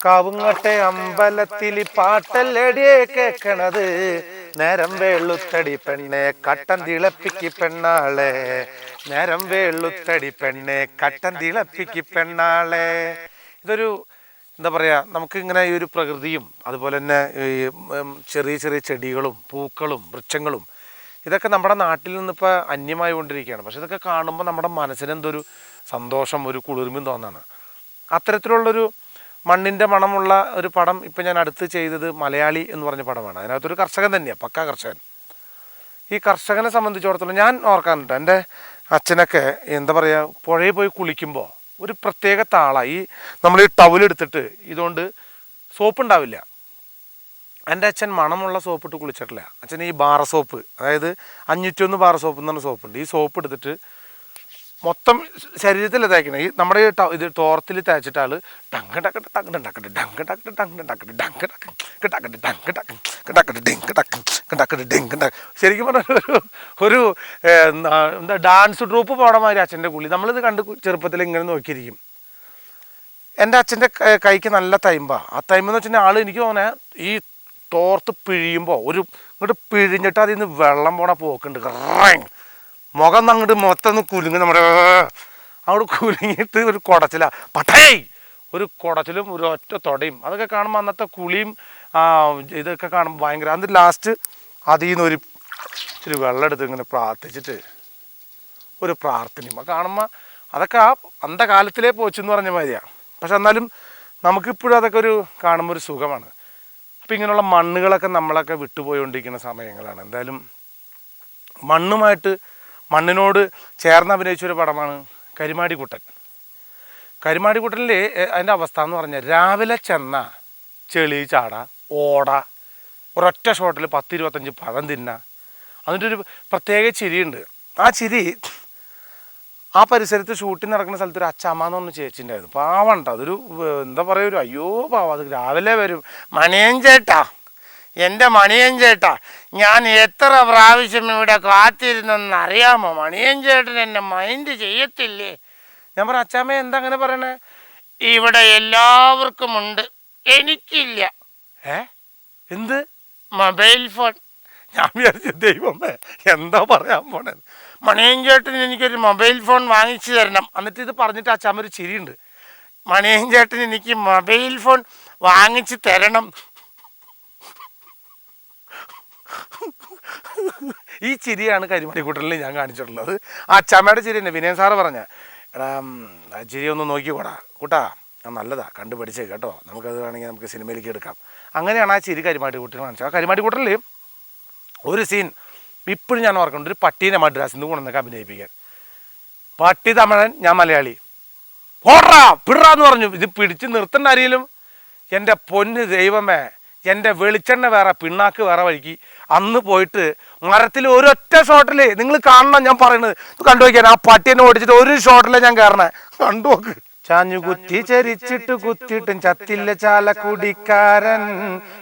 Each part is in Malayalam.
കാവുങ്ങട്ടെ അമ്പലത്തിൽ പാട്ടല്ലടിയെ കേക്കണത്. നേരം വേളുത്തടി പെണ്ണെ കട്ടൻ തിളപ്പിക്ക് പെണ്ണാളെ. നേരം വേളുത്തടി പെണ്ണെ കട്ടൻ തിളപ്പിക്ക് പെണ്ണാളെ. ഇതൊരു എന്താ പറയുക, നമുക്ക് ഇങ്ങനെ ഈ ഒരു പ്രകൃതിയും അതുപോലെ തന്നെ ഈ ചെറിയ ചെറിയ ചെടികളും പൂക്കളും വൃക്ഷങ്ങളും ഇതൊക്കെ നമ്മുടെ നാട്ടിൽ നിന്നിപ്പോൾ അന്യമായി കൊണ്ടിരിക്കുകയാണ്. പക്ഷെ ഇതൊക്കെ കാണുമ്പോൾ നമ്മുടെ മനസ്സിനെന്തൊരു സന്തോഷം, ഒരു കുളിർമയും തോന്നാണ്. അത്തരത്തിലുള്ളൊരു മണ്ണിൻ്റെ മണമുള്ള ഒരു പടം ഇപ്പം ഞാൻ അടുത്ത് ചെയ്തത് മലയാളി എന്ന് പറഞ്ഞ പടമാണ്. അതിനകത്തൊരു കർഷകൻ തന്നെയാണ്, പക്കാ കർഷകൻ. ഈ കർഷകനെ സംബന്ധിച്ചിടത്തോളം ഞാൻ ഓർക്കാനുണ്ട്, എൻ്റെ അച്ഛനൊക്കെ എന്താ പറയുക, പുഴയിൽ പോയി കുളിക്കുമ്പോൾ ഒരു പ്രത്യേക താളാണ്. ഈ നമ്മൾ ഈ ടവലെടുത്തിട്ട് ഇതുകൊണ്ട് സോപ്പ് ഉണ്ടാവില്ല. എൻ്റെ അച്ഛൻ മണമുള്ള സോപ്പിട്ട് കുളിച്ചിട്ടില്ല. അച്ഛൻ ഈ ബാറ സോപ്പ്, അതായത് 501 ബാറ സോപ്പ് എന്ന് പറഞ്ഞ സോപ്പുണ്ട്. ഈ സോപ്പ് എടുത്തിട്ട് മൊത്തം ശരീരത്തിൽ തേക്കണം. ഈ നമ്മുടെ ഈ ഇത് തോർത്തിൽ തേച്ചിട്ട് ആൾ ഡങ്ക് ടക്കട്ട് ടങ്ക് ടക്കട്ട് ഡങ്ക് ടക്കട്ട് ടങ്ക് ടക്കട്ട് ഡങ്ക് ടക്ക് ടക്കട്ട് ഡങ്ക് ടക്ക് ടക്കട്ട് ഡിങ്ക് ടക്ക് ടക്കട്ട് ഡിങ്ക് ടക്ക്. ശരിക്കും പറഞ്ഞ ഒരു എന്താ ഡാൻസ് ട്രൂപ്പ് പോണ മാതിരി അച്ഛൻ്റെ കുളി. നമ്മളിത് കണ്ട് ചെറുപ്പത്തിൽ ഇങ്ങനെ നോക്കിയിരിക്കും. എൻ്റെ അച്ഛൻ്റെ കൈക്ക് നല്ല തൈമ്പാണ്. ആ തൈമ്പെന്ന് വെച്ചിട്ടുണ്ടെങ്കിൽ ആൾ എനിക്ക് തോന്നുന്നത് ഈ തോർത്ത് പിഴിയുമ്പോൾ ഇങ്ങോട്ട് പിഴിഞ്ഞിട്ട് അതിൽ നിന്ന് വെള്ളം പോണ പോക്കുണ്ട്. മുഖം അങ്ങോട്ട് മൊത്തം കുലുങ്ങി, നമ്മുടെ അവിടെ കുലുങ്ങിയിട്ട് ഒരു കുടച്ചില പട്ടേ ഒരു കുടച്ചിലും ഒരു ഒറ്റ തൊടയും. അതൊക്കെ കാണുമ്പോൾ അന്നത്തെ കുളിയും ഇതൊക്കെ കാണുമ്പോൾ ഭയങ്കര. എന്നിട്ട് ലാസ്റ്റ് അതിൽ നിന്ന് ഇച്ചിരി വെള്ളം എടുത്ത് ഇങ്ങനെ പ്രാർത്ഥിച്ചിട്ട് ഒരു പ്രാർത്ഥനയും കാണുമ്പോൾ അതൊക്കെ ആ അന്ധകാലത്തിലേ പോച്ചെന്ന് പറഞ്ഞ മാതിരിയാണ്. പക്ഷെ എന്നാലും നമുക്കിപ്പോഴും അതൊക്കെ ഒരു കാണുമ്പോൾ ഒരു സുഖമാണ്. അപ്പം ഇങ്ങനെയുള്ള മണ്ണുകളൊക്കെ നമ്മളൊക്കെ വിട്ടുപോയിക്കൊണ്ടിരിക്കുന്ന സമയങ്ങളാണ്. എന്തായാലും മണ്ണിനോട് ചേർന്ന് അഭിനയിച്ചൊരു പടമാണ് കരിമാടിക്കുട്ടൻ. കരിമാടിക്കുട്ടനിൽ അതിൻ്റെ അവസ്ഥ എന്ന് പറഞ്ഞാൽ രാവിലെ ചെന്ന ചെളി ചാട ഓട ഒരൊറ്റ ഷോട്ടിൽ 10-25 പഴം തിന്ന. അതിൻ്റെ ഒരു പ്രത്യേക ചിരിയുണ്ട്. ആ ചിരി ആ പരിസരത്ത് ഷൂട്ടിങ് നടക്കുന്ന സ്ഥലത്ത് ഒരു അച്ചാമ്മ എന്ന് പറഞ്ഞ ചേച്ചി ഉണ്ടായിരുന്നു. പാവണ്ട, അതൊരു എന്താ പറയുക, ഒരു അയ്യോ പാവം. അത് രാവിലെ വരും, മണിയൻ ചേട്ടാ, എൻ്റെ മണിയൻ ചേട്ടാ, ഞാൻ എത്ര പ്രാവശ്യം ഇവിടെ കാത്തിരുന്നെന്നറിയാമോ, മണിയൻ ചേട്ടൻ എന്നെ മൈൻഡ് ചെയ്യത്തില്ലേ. ഞാൻ പറഞ്ഞു, അച്ചാമ്മ എന്താ അങ്ങനെ പറയണേ? ഇവിടെ എല്ലാവർക്കും ഉണ്ട്, എനിക്കില്ല. എന്ത്? Mobile phone. ഞാൻ വിചാരിച്ചു ദൈവമേ എന്താ പറയാൻ പോണേ. മണിയൻ ചേട്ടൻ എനിക്കൊരു മൊബൈൽ ഫോൺ വാങ്ങിച്ചു തരണം. എന്നിട്ട് ഇത് പറഞ്ഞിട്ട് അച്ചാമ്മ ഒരു ചിരിയുണ്ട്. മണിയൻ ചേട്ടൻ എനിക്ക് മൊബൈൽ ഫോൺ വാങ്ങിച്ചു തരണം. ഈ ചിരിയാണ് കരിമണിക്കൂട്ടലിൽ ഞാൻ കാണിച്ചിട്ടുള്ളത്. ആ അച്ചാമ്മയുടെ ചിരി തന്നെ. വിനയൻ സാറ് പറഞ്ഞ, എടാ ആ ചിരി ഒന്ന് നോക്കിക്കോടാ കൂട്ടാ, നല്ലതാ, കണ്ടുപഠിച്ചേ കേട്ടോ, നമുക്കത് വേണമെങ്കിൽ നമുക്ക് സിനിമയിലേക്ക് എടുക്കാം. അങ്ങനെയാണ് ആ ചിരി കരിമാടിക്കൂട്ടൽ കാണിച്ചത്. ആ കരിമാടിക്കൂട്ടലിൽ ഒരു സീൻ ഇപ്പോഴും ഞാൻ ഓർക്കുന്നുണ്ട്. ഒരു പട്ടീനെ മദ്രാസിൽ നിന്ന് കൊണ്ടുവന്നൊക്കെ അഭിനയിപ്പിക്കാൻ. പട്ടി തമിഴൻ, ഞാൻ മലയാളി. ഓടാ പിടാന്ന് പറഞ്ഞു. ഇത് പിടിച്ച് നിർത്തേണ്ട ആരെങ്കിലും. എൻ്റെ പൊന്ന് ദൈവമേ, എൻ്റെ വെളിച്ചെണ്ണ വേറെ പിണ്ണാക്ക് വേറെ വഴിക്ക്. അന്ന് പോയിട്ട് മരത്തിൽ ഒരൊറ്റ ഷോട്ടിൽ നിങ്ങൾ കാണണം, ഞാൻ പറയുന്നത് കണ്ടു നോക്കിയാൽ. ആ പട്ടീനെ ഓടിച്ചിട്ട് ഒരു ഷോട്ടിലെ ഞാൻ കയറണേ, കണ്ടു നോക്ക്. ചാഞ്ഞു കുത്തി ചരിച്ചിട്ട് കുത്തിയിട്ടും ചത്തില്ല ചാലക്കുടിക്കാരൻ.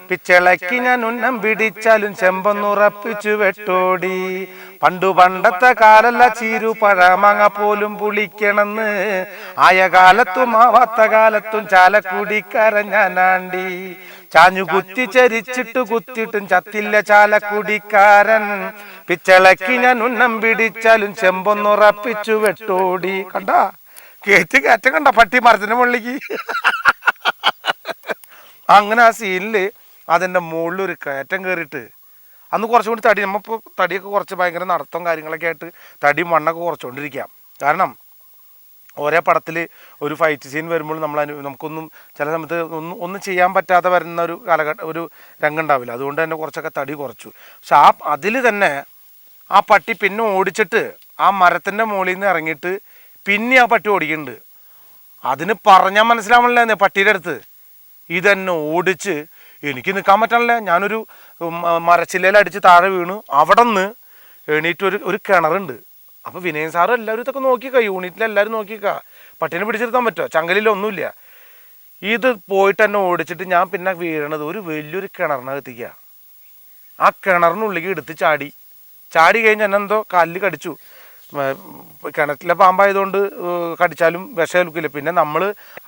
പിച്ചളയ്ക്ക് ഞാൻ ഉന്നം പിടിച്ചാലും ചെമ്പൊന്നുറപ്പിച്ചു വെട്ടോടി. പണ്ടത്തെ കാലല്ല ചീരു പഴമാങ്ങ പോലും പുളിക്കണമെന്ന്. ആയ കാലത്തും ആവാത്ത കാലത്തും ചാലക്കുടിക്കാരൻ ഞാനാണ്ടി. ചാഞ്ഞു കുത്തി ചരിച്ചിട്ട് കുത്തിയിട്ടും ചത്തില്ല ചാലക്കുടിക്കാരൻ. പിച്ചളയ്ക്ക് ഞാൻ ഉന്നം പിടിച്ചാലും ചെമ്പൊന്നുറപ്പിച്ചു വെട്ടോടി. കണ്ടാ കയറ്റം കണ്ട പട്ടി മരത്തിൻ്റെ മുകളിലേക്ക്. അങ്ങനെ ആ സീനിൽ അതിൻ്റെ മുകളിൽ ഒരു കയറ്റം കയറിയിട്ട് അന്ന് കുറച്ചും കൂടി തടി, നമ്മളിപ്പോൾ തടിയൊക്കെ കുറച്ച് ഭയങ്കര നടത്തം കാര്യങ്ങളൊക്കെ ആയിട്ട് തടിയും മണ്ണൊക്കെ കുറച്ചുകൊണ്ടിരിക്കാം. കാരണം ഓരോ പടത്തിൽ ഒരു ഫൈറ്റ് സീൻ വരുമ്പോൾ നമുക്കൊന്നും ചില സമയത്ത് ഒന്നും ചെയ്യാൻ പറ്റാതെ വരുന്ന ഒരു ഒരു രംഗം ഉണ്ടാവില്ല. അതുകൊണ്ട് തന്നെ കുറച്ചൊക്കെ തടി കുറച്ചു. പക്ഷെ അതിൽ തന്നെ ആ പട്ടി പിന്നെ ഓടിച്ചിട്ട് ആ മരത്തിൻ്റെ മുകളിൽ നിന്ന് ഇറങ്ങിയിട്ട് പിന്നെ ആ പട്ടി ഓടിക്കുന്നുണ്ട്. അതിന് പറഞ്ഞാൽ മനസ്സിലാവണില്ലേ പട്ടിയുടെ അടുത്ത്. ഇതെന്നെ ഓടിച്ച് എനിക്ക് നിൽക്കാൻ പറ്റണില്ല. ഞാനൊരു മരച്ചില്ലയിലടിച്ച് താഴെ വീണു. അവിടെ നിന്ന് എണീറ്റ് ഒരു കിണറുണ്ട്. അപ്പോൾ വിനയൻ സാറും എല്ലാവരും ഇതൊക്കെ നോക്കിക്കാം, യൂണിറ്റിലെല്ലാവരും നോക്കിക്കാം. പട്ടീനെ പിടിച്ചെടുത്താൻ പറ്റുമോ? ചങ്കലിലൊന്നുമില്ല. ഇത് പോയിട്ട് എന്നെ ഓടിച്ചിട്ട് ഞാൻ പിന്നെ വീഴണത് ഒരു വലിയൊരു കിണറിനകത്തേക്കുക. ആ കിണറിനുള്ളിലേക്ക് എടുത്ത് ചാടി കഴിഞ്ഞ് എന്നെന്തോ കല്ല് കടിച്ചു. കിണറ്റിലെ പാമ്പായതുകൊണ്ട് കടിച്ചാലും വിഷമേൽക്കില്ല. പിന്നെ നമ്മൾ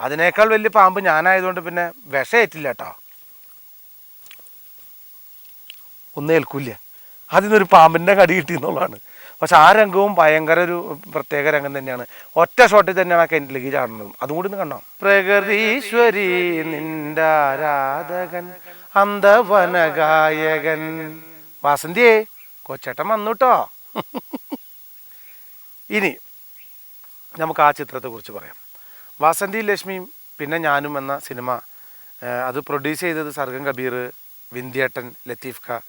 അതിനേക്കാൾ വലിയ പാമ്പ് ഞാനായതുകൊണ്ട് പിന്നെ വിഷമേറ്റില്ല കേട്ടോ, ഒന്നും ഏൽക്കില്ല. അതിനൊരു പാമ്പിൻ്റെ കടി കിട്ടി എന്നുള്ളതാണ്. പക്ഷെ ആ രംഗവും ഭയങ്കര ഒരു പ്രത്യേക രംഗം തന്നെയാണ്. ഒറ്റ ഷോട്ടിൽ തന്നെയാണ് ആ കിണറ്റിലേക്ക് ചാടുന്നതും. അതും കൂടി ഒന്ന് കണ്ടോ. പ്രകൃതീശ്വരി നിന്റെ ആരാധകൻ അന്തവനഗായകൻ വാസന്തിയേ കൊച്ചേട്ടൻ വന്നു കേട്ടോ. ഇനി നമുക്ക് ആ ചിത്രത്തെക്കുറിച്ച് പറയാം. വാസന്തി ലക്ഷ്മിയും പിന്നെ ഞാനും എന്ന സിനിമ അത് പ്രൊഡ്യൂസ് ചെയ്തത് സർഗം കബീർ, വിന്ധ്യേട്ടൻ, ലത്തീഫ് ഖ,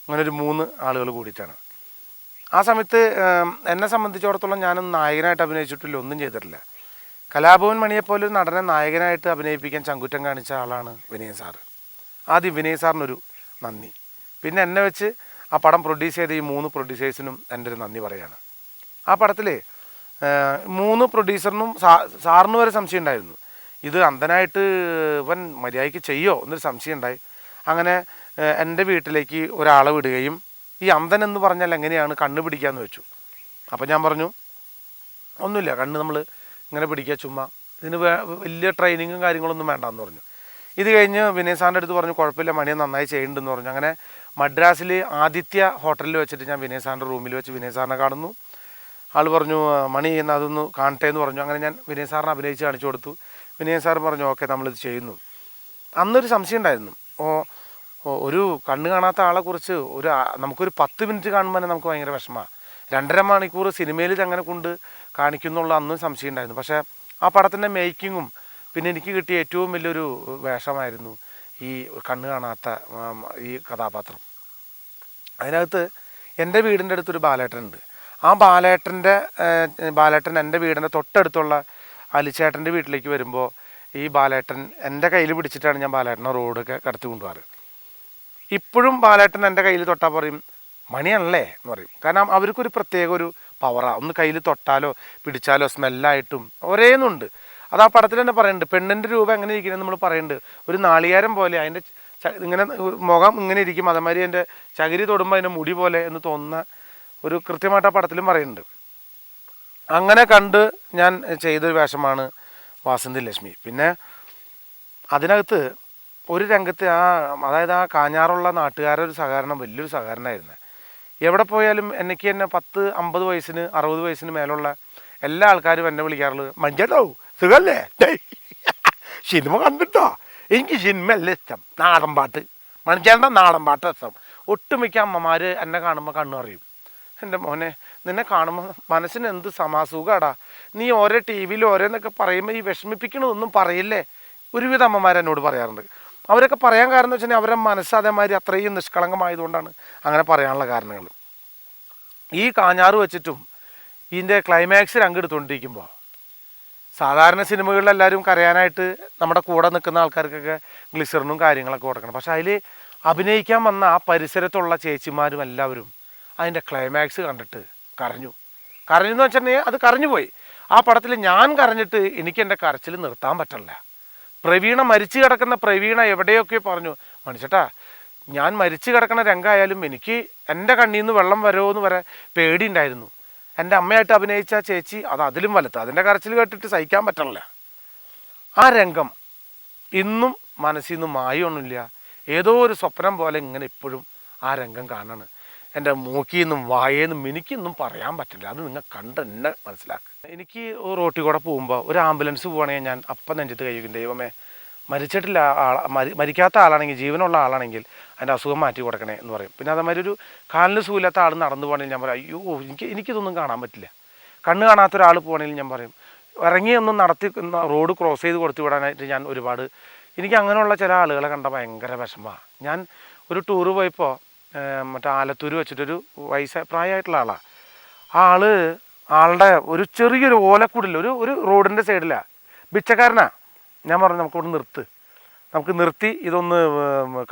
അങ്ങനെ ഒരു 3 ആളുകൾ കൂടിയിട്ടാണ്. ആ സമയത്ത് എന്നെ സംബന്ധിച്ചിടത്തോളം ഞാനൊന്നും നായകനായിട്ട് അഭിനയിച്ചിട്ടില്ല, ഒന്നും ചെയ്തിട്ടില്ല. കലാഭവൻ മണിയെപ്പോലെ ഒരു നടനെ നായകനായിട്ട് അഭിനയിപ്പിക്കാൻ ചങ്കുറ്റം കാണിച്ച ആളാണ് വിനയൻ സാറ്. ആദ്യം വിനയൻ സാറിനൊരു നന്ദി. പിന്നെ എന്നെ വെച്ച് ആ പടം പ്രൊഡ്യൂസ് ചെയ്ത ഈ 3 പ്രൊഡ്യൂസേഴ്സിനും എൻ്റെ ഒരു നന്ദി പറയുകയാണ്. ആ പടത്തിൽ 3 പ്രൊഡ്യൂസറിനും സാറിന് വരെ സംശയം ഉണ്ടായിരുന്നു, ഇത് അന്ധനായിട്ട് ഇവൻ മര്യാദയ്ക്ക് ചെയ്യോ എന്നൊരു സംശയം ഉണ്ടായി. അങ്ങനെ എൻ്റെ വീട്ടിലേക്ക് ഒരാളെ വിടുകയും ഈ അന്ധൻ എന്ന് പറഞ്ഞാൽ എങ്ങനെയാണ് കണ്ണ് പിടിക്കാമെന്ന് വെച്ചു. അപ്പോൾ ഞാൻ പറഞ്ഞു ഒന്നുമില്ല, കണ്ണ് നമ്മൾ ഇങ്ങനെ പിടിക്കുക, ചുമ്മാ ഇതിന് വലിയ ട്രെയിനിങ്ങും കാര്യങ്ങളൊന്നും വേണ്ടെന്ന് പറഞ്ഞു. ഇത് കഴിഞ്ഞ് വിനയ് സാറിൻ്റെ അടുത്ത് പറഞ്ഞു കുഴപ്പമില്ല, മണിയെ നന്നായി ചെയ്യുന്നുണ്ടെന്ന് പറഞ്ഞു. അങ്ങനെ മദ്രാസിൽ ആദിത്യ ഹോട്ടലിൽ വെച്ചിട്ട് ഞാൻ വിനയ് സാറിൻ്റെ റൂമിൽ വെച്ച് വിനയ് സാറിനെ കാണുന്നു. ആൾ പറഞ്ഞു മണി എന്ന് അതൊന്ന് കാണട്ടെ എന്ന് പറഞ്ഞു. അങ്ങനെ ഞാൻ വിനയ് സാറിനെ അഭിനയിച്ച് കാണിച്ചു കൊടുത്തു. വിനയ് സാർ പറഞ്ഞു ഓക്കെ നമ്മളിത് ചെയ്യുന്നു. അന്നൊരു സംശയം ഉണ്ടായിരുന്നു, ഒരു കണ്ണ് കാണാത്ത ആളെക്കുറിച്ച് നമുക്കൊരു 10 മിനിറ്റ് കാണുമ്പോൾ തന്നെ നമുക്ക് ഭയങ്കര വിഷമമാണ്. 2.5 മണിക്കൂർ സിനിമയിൽ അങ്ങനെ കൊണ്ട് കാണിക്കുന്നുള്ള അന്നും സംശയം ഉണ്ടായിരുന്നു. പക്ഷേ ആ പടത്തിൻ്റെ മേക്കിങ്ങും പിന്നെ എനിക്ക് കിട്ടിയ ഏറ്റവും വലിയൊരു വേഷമായിരുന്നു ഈ കണ്ണ് കാണാത്ത ഈ കഥാപാത്രം. അതിനകത്ത് എൻ്റെ വീടിൻ്റെ അടുത്തൊരു ബാലേട്ടനുണ്ട്. ആ ബാലേട്ടൻ എൻ്റെ വീടിൻ്റെ തൊട്ടടുത്തുള്ള അലിച്ചേട്ടൻ്റെ വീട്ടിലേക്ക് വരുമ്പോൾ ഈ ബാലേട്ടൻ എൻ്റെ കയ്യിൽ പിടിച്ചിട്ടാണ് ഞാൻ ബാലേട്ടനെ റോഡൊക്കെ കടത്തി കൊണ്ടുപോകാറ്. ഇപ്പോഴും ബാലേട്ടൻ എൻ്റെ കയ്യിൽ തൊട്ടാൽ പറയും മണിയാണല്ലേ എന്ന് പറയും. കാരണം അവർക്കൊരു പ്രത്യേക ഒരു പവറാണ്. ഒന്ന് കയ്യിൽ തൊട്ടാലോ പിടിച്ചാലോ സ്മെല്ലായിട്ടും ഒരേന്നുണ്ട്. അത് ആ പടത്തിൽ തന്നെ പറയുന്നുണ്ട്, പെണ്ണിൻ്റെ രൂപം എങ്ങനെ ഇരിക്കുന്നത് നമ്മൾ പറയുന്നുണ്ട്, ഒരു നാളികേരം പോലെ അതിൻ്റെ ഇങ്ങനെ മുഖം ഇങ്ങനെ ഇരിക്കും, അതേമാതിരി എൻ്റെ ചകിരി തൊടുമ്പോൾ അതിൻ്റെ മുടി പോലെ എന്ന് തോന്നുന്ന ഒരു കൃത്യമായിട്ട് ആ പടത്തിലും പറയുന്നുണ്ട്. അങ്ങനെ കണ്ട് ഞാൻ ചെയ്തൊരു വേഷമാണ് വാസന്തി ലക്ഷ്മി. പിന്നെ അതിനകത്ത് ഒരു രംഗത്ത് അതായത് ആ കാഞ്ഞാറുള്ള നാട്ടുകാരുടെ ഒരു സഹകരണം വലിയൊരു സഹകരണമായിരുന്നു. എവിടെ പോയാലും എനിക്ക് തന്നെ 10-50 വയസ്സിന് 60 വയസ്സിന് മേലുള്ള എല്ലാ ആൾക്കാരും എന്നെ വിളിക്കാറുള്ളത് മഞ്ചേട്ടോ സുഖല്ലേ, സിനിമ കണ്ടിട്ടോ, എനിക്ക് സിനിമയല്ല ഇഷ്ടം, നാടൻ പാട്ട്, മണിച്ചേട്ടൻ്റെ നാടൻ പാട്ട് ഇഷ്ടം. ഒട്ടുമിക്ക അമ്മമാർ എന്നെ കാണുമ്പോൾ കണ്ണു അറിയും, എൻ്റെ മോനെ നിന്നെ കാണുമ്പോൾ മനസ്സിന് എന്ത് സമാസുഖാടാ, നീ ഓരോ ടി വിയിൽ ഓരോന്നൊക്കെ പറയുമ്പോൾ ഈ വിഷമിപ്പിക്കണതൊന്നും പറയില്ലേ, ഒരുവിധ അമ്മമാരെന്നോട് പറയാറുണ്ട്. അവരൊക്കെ പറയാൻ കാരണം എന്ന് വെച്ചാൽ അവരുടെ മനസ്സ് അതേമാതിരി അത്രയും നിഷ്കളങ്കമായതുകൊണ്ടാണ് അങ്ങനെ പറയാനുള്ള കാരണങ്ങൾ. ഈ കാഞ്ഞാറ് വെച്ചിട്ടും ഇതിൻ്റെ ക്ലൈമാക്സ് രംഗെടുത്തുകൊണ്ടിരിക്കുമ്പോൾ സാധാരണ സിനിമകളിലെല്ലാവരും കരയാനായിട്ട് നമ്മുടെ കൂടെ നിൽക്കുന്ന ആൾക്കാർക്കൊക്കെ ഗ്ലിസറിനും കാര്യങ്ങളൊക്കെ കൊടുക്കണം. പക്ഷെ അതിൽ അഭിനയിക്കാൻ വന്ന ആ പരിസരത്തുള്ള ചേച്ചിമാരും എല്ലാവരും അതിൻ്റെ ക്ലൈമാക്സ് കണ്ടിട്ട് കരഞ്ഞു എന്ന് വെച്ചിട്ടുണ്ടെങ്കിൽ അത് കരഞ്ഞു പോയി. ആ പടത്തിൽ ഞാൻ കരഞ്ഞിട്ട് എനിക്ക് എൻ്റെ കരച്ചിൽ നിർത്താൻ പറ്റില്ല. പ്രവീണ മരിച്ചു കിടക്കുന്ന പ്രവീണ എവിടെയൊക്കെ പറഞ്ഞു മനുഷ്യട്ടാ ഞാൻ മരിച്ചു കിടക്കുന്ന രംഗമായാലും എനിക്ക് എൻ്റെ കണ്ണിൽ നിന്ന് വെള്ളം വരുമോ എന്ന് വരെ പേടിയുണ്ടായിരുന്നു. എൻ്റെ അമ്മയായിട്ട് അഭിനയിച്ച ചേച്ചി അതിലും വലുത്, അതിൻ്റെ കരച്ചിൽ കേട്ടിട്ട് സഹിക്കാൻ പറ്റില്ല. ആ രംഗം ഇന്നും മനസ്സിൽ നിന്ന് മായൊന്നുമില്ല, ഏതോ ഒരു സ്വപ്നം പോലെ ഇങ്ങനെ ഇപ്പോഴും ആ രംഗം കാണാണ്. എൻ്റെ മൂക്കിൽ നിന്നും വായേന്നും എനിക്കൊന്നും പറയാൻ പറ്റില്ല, അത് നിങ്ങൾ കണ്ട് എന്നെ മനസ്സിലാക്കുക. എനിക്ക് റോട്ടിൽ കൂടെ പോകുമ്പോൾ ഒരു ആംബുലൻസ് പോവുകയാണെങ്കിൽ ഞാൻ അപ്പം നെഞ്ചത്ത് കഴിക്കും, ദൈവമേ മരിച്ചിട്ടില്ല മരിക്കാത്ത ആളാണെങ്കിൽ ജീവനുള്ള ആളാണെങ്കിൽ അതിൻ്റെ അസുഖം മാറ്റി കൊടുക്കണേ എന്ന് പറയും. പിന്നെ അതേമാതിരി ഒരു കാലിന് സുഖമില്ലാത്ത ആൾ നടന്നു പോകണമെങ്കിൽ ഞാൻ പറയും അയ്യോ എനിക്കിതൊന്നും കാണാൻ പറ്റില്ല. കണ്ണ് കാണാത്ത ഒരാൾ പോകണമെങ്കിൽ ഞാൻ പറയും ഇറങ്ങിയൊന്നും നടത്തി റോഡ് ക്രോസ് ചെയ്ത് കൊടുത്തു വിടാനായിട്ട് ഞാൻ ഒരുപാട് എനിക്ക് അങ്ങനെയുള്ള ചില ആളുകളെ കണ്ട ഭയങ്കര വിഷമമാണ്. ഞാൻ ഒരു ടൂറ് പോയപ്പോൾ മറ്റേ ആലത്തൂർ വെച്ചിട്ടൊരു പ്രായമായിട്ടുള്ള ആളാണ്. ആ ആളുടെ ഒരു ചെറിയൊരു ഓലക്കൂടില്ല, ഒരു റോഡിൻ്റെ സൈഡിലാണ്, ഭിക്ഷക്കാരനാണ്. ഞാൻ പറഞ്ഞു നമുക്ക് നിർത്തി ഇതൊന്ന്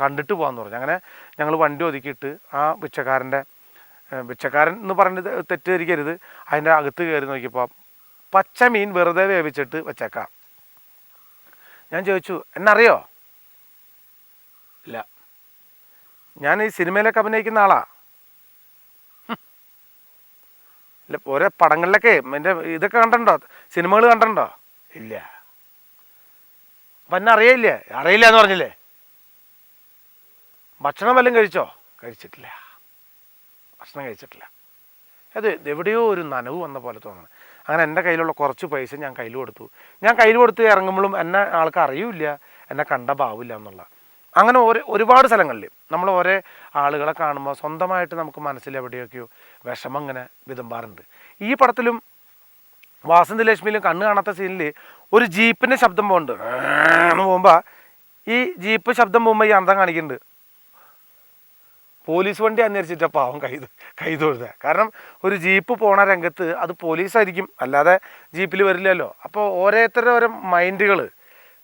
കണ്ടിട്ട് പോകാമെന്ന് പറഞ്ഞു. അങ്ങനെ ഞങ്ങൾ വണ്ടി ഒതുക്കിയിട്ട് ആ ഭിക്ഷക്കാരൻ എന്ന് പറഞ്ഞത് തെറ്റിദ്ധരിക്കരുത്, അതിൻ്റെ അകത്ത് കയറി നോക്കിയപ്പോൾ പച്ച മീൻ വെറുതെ വേവിച്ചിട്ട് വെച്ചേക്കാം. ഞാൻ ചോദിച്ചു എന്നറിയോ? ഇല്ല, ഞാൻ ഈ സിനിമയിലൊക്കെ അഭിനയിക്കുന്ന ആളാ. അല്ല ഓരോ പടങ്ങളിലൊക്കെ എൻ്റെ ഇതൊക്കെ കണ്ടിട്ടുണ്ടോ, സിനിമകൾ കണ്ടിട്ടുണ്ടോ? ഇല്ല. അപ്പം എന്നെ അറിയില്ലേ? അറിയില്ല എന്ന് പറഞ്ഞില്ലേ? ഭക്ഷണം വല്ലതും കഴിച്ചോ? കഴിച്ചിട്ടില്ല, ഭക്ഷണം കഴിച്ചിട്ടില്ല. അത് എവിടെയോ ഒരു നനവ് വന്ന പോലെ തോന്നണം. അങ്ങനെ എൻ്റെ കയ്യിലുള്ള കുറച്ച് പൈസ ഞാൻ കയ്യിൽ കൊടുത്തു. ഞാൻ കയ്യിൽ കൊടുത്ത് ഇറങ്ങുമ്പോഴും എന്നെ ആൾക്ക് അറിയില്ല, എന്നെ കണ്ട ഭാവില്ല എന്നുള്ള. അങ്ങനെ ഒരുപാട് സ്ഥലങ്ങളിൽ നമ്മൾ ഓരോ ആളുകളെ കാണുമ്പോൾ സ്വന്തമായിട്ട് നമുക്ക് മനസ്സിൽ എവിടെയൊക്കെയോ വിഷമം ഇങ്ങനെ വിതുമ്പാറുണ്ട്. ഈ പടത്തിലും വാസന്തി ലക്ഷ്മിയിലും കണ്ണ് കാണാത്ത സീനിൽ ഒരു ജീപ്പിൻ്റെ ശബ്ദം പോകുന്നുണ്ട്. എന്ന് പോകുമ്പോൾ ഈ ജീപ്പ് ശബ്ദം പോകുമ്പോൾ ഈ അന്തം കാണിക്കുന്നുണ്ട്. പോലീസ് വണ്ടി അന്വേഷിച്ചിട്ട് പാവം കൈ തൊഴുത. കാരണം ഒരു ജീപ്പ് പോണ രംഗത്ത് അത് പോലീസായിരിക്കും, അല്ലാതെ ജീപ്പിൽ വരില്ലല്ലോ. അപ്പോൾ ഓരോ മൈൻഡുകൾ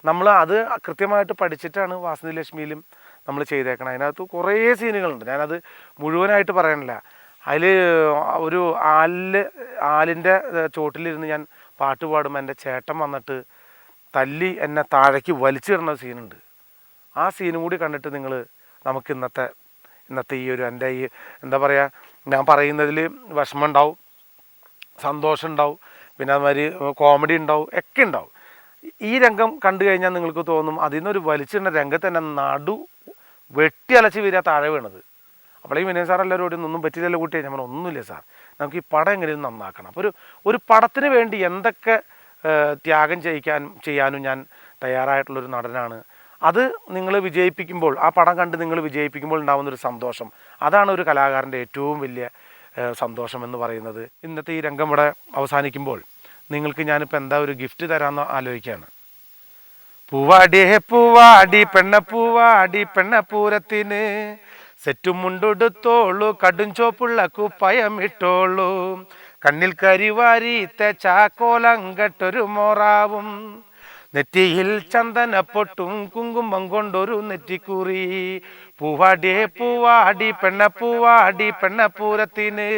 നമ്മൾ അത് കൃത്യമായിട്ട് പഠിച്ചിട്ടാണ് വാസന്തി ലക്ഷ്മിയിലും നമ്മൾ ചെയ്തേക്കണം. അതിനകത്ത് കുറേ സീനുകളുണ്ട്, ഞാനത് മുഴുവനായിട്ട് പറയണില്ല. അതിൽ ഒരു ആലിൻ്റെ ചോട്ടിലിരുന്ന് ഞാൻ പാട്ട് പാടുമ്പോൾ എൻ്റെ ചേട്ടൻ വന്നിട്ട് തല്ലി എന്നെ താഴേക്ക് വലിച്ചിടുന്ന സീനുണ്ട്. ആ സീനും കൂടി കണ്ടിട്ട് നിങ്ങൾ നമുക്ക് ഇന്നത്തെ ഈ ഒരു എൻ്റെ ഈ എന്താ പറയുക, ഞാൻ പറയുന്നതിൽ വിഷമം ഉണ്ടാവും, സന്തോഷം ഉണ്ടാവും, പിന്നെ അതുമാതിരി കോമഡി ഉണ്ടാവും, ഒക്കെ ഉണ്ടാവും. ഈ രംഗം കണ്ടു കഴിഞ്ഞാൽ നിങ്ങൾക്ക് തോന്നും അതിൽ നിന്നൊരു വലിച്ചിടുന്ന രംഗത്ത് തന്നെ നടു വെട്ടി അലച്ച് വരിക താഴെ വീണത്. അപ്പോൾ ഈ വിനയ സാർ എല്ലാവരും ഒന്നും പറ്റിയില്ലല്ലോ കുട്ടിയെ. ഞാൻ പറഞ്ഞു ഒന്നുമില്ല സാർ, നമുക്ക് ഈ പടം എങ്ങനെയും നന്നാക്കണം. അപ്പോൾ ഒരു പടത്തിന് വേണ്ടി എന്തൊക്കെ ത്യാഗം ചെയ്യാനും ഞാൻ തയ്യാറായിട്ടുള്ളൊരു നടനാണ്. അത് നിങ്ങൾ വിജയിപ്പിക്കുമ്പോൾ, ആ പടം കണ്ട് നിങ്ങൾ വിജയിപ്പിക്കുമ്പോൾ ഉണ്ടാകുന്നൊരു സന്തോഷം, അതാണ് ഒരു കലാകാരൻ്റെ ഏറ്റവും വലിയ സന്തോഷം എന്ന് പറയുന്നത്. ഇന്നത്തെ ഈ രംഗം ഇവിടെ അവസാനിക്കുമ്പോൾ നിങ്ങൾക്ക് ഞാനിപ്പോൾ എന്താ ഒരു ഗിഫ്റ്റ് തരാമെന്ന് ആലോചിക്കുകയാണ്. പൂവാടി പെണ്ണപ്പൂരത്തിന് സെറ്റും മുണ്ടെടുത്തോളൂ, കടും ചോപ്പുള്ള കുപ്പയമിട്ടോളൂ, കണ്ണിൽ കരിവാരി ചാക്കോലങ്കട്ടൊരു മോറാവും, നെറ്റിയിൽ ചന്ദനപ്പൊട്ടും കുങ്കുമം കൊണ്ടൊരു നെറ്റിക്കുറി. പൂവാടി പെണ്ണപ്പൂരത്തിന്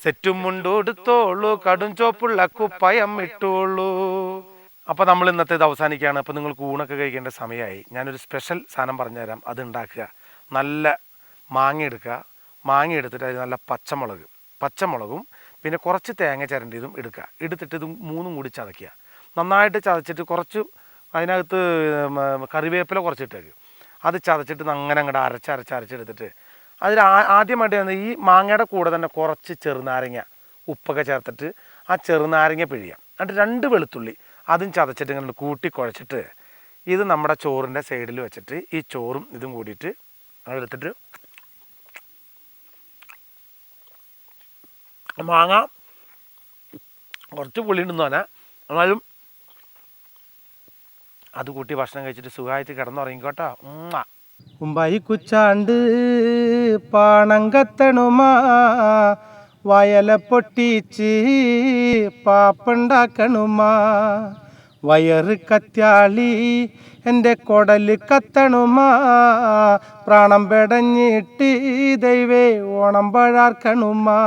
സെറ്റും മുണ്ടെടുത്തോളൂ, കടും ചോപ്പുള്ള കുപ്പയം ഇട്ടോളൂ. അപ്പോൾ നമ്മൾ ഇന്നത്തേത് അവസാനിക്കുകയാണ്. അപ്പോൾ നിങ്ങൾക്ക് ഊണൊക്കെ കഴിക്കേണ്ട സമയമായി. ഞാനൊരു സ്പെഷ്യൽ സാധനം പറഞ്ഞുതരാം, അത് ഉണ്ടാക്കുക. നല്ല മാങ്ങ എടുക്കുക, മാങ്ങ എടുത്തിട്ട് അതിൽ നല്ല പച്ചമുളകും പിന്നെ കുറച്ച് തേങ്ങ ചിരണ്ടിയതും എടുത്തിട്ട് ഇത് മൂന്നും കൂടി ചതയ്ക്കുക. നന്നായിട്ട് ചതച്ചിട്ട് കുറച്ച് അതിനകത്ത് കറിവേപ്പില കുറച്ചിട്ടേക്ക്, അത് ചതച്ചിട്ട് അങ്ങനെ അങ്ങോട്ട് അരച്ചെടുത്തിട്ട് അതിൽ ആദ്യമായിട്ട് ഈ മാങ്ങയുടെ കൂടെ തന്നെ കുറച്ച് ചെറുനാരങ്ങ ഉപ്പൊക്കെ ചേർത്തിട്ട് ആ ചെറുനാരങ്ങ പിഴിയാം. എന്നിട്ട് 2 വെളുത്തുള്ളി അതും ചതച്ചിട്ട് ഇങ്ങനെ കൂട്ടി കുഴച്ചിട്ട് ഇത് നമ്മുടെ ചോറിൻ്റെ സൈഡിൽ വെച്ചിട്ട് ഈ ചോറും ഇതും കൂടിയിട്ട് എടുത്തിട്ട് മാങ്ങ കുറച്ച് പുളിയുണ്ടെന്ന് പറഞ്ഞാൽ എന്നാലും അത് കൂട്ടി ഭക്ഷണം കഴിച്ചിട്ട് സുഖമായിട്ട് കിടന്നുറങ്ങിക്കോട്ടോ. ഉമ്പായി കുച്ചാണ്ട് പാണം കത്തണുമാ, വയല പൊട്ടിച്ച് പാപ്പുണ്ടാക്കണുമാ, വയറ് കത്യാളി എൻ്റെ കൊടല് കത്തണുമാ, പ്രാണം പെടഞ്ഞിട്ട് ദൈവേ ഓണം പഴാർക്കണുമാ.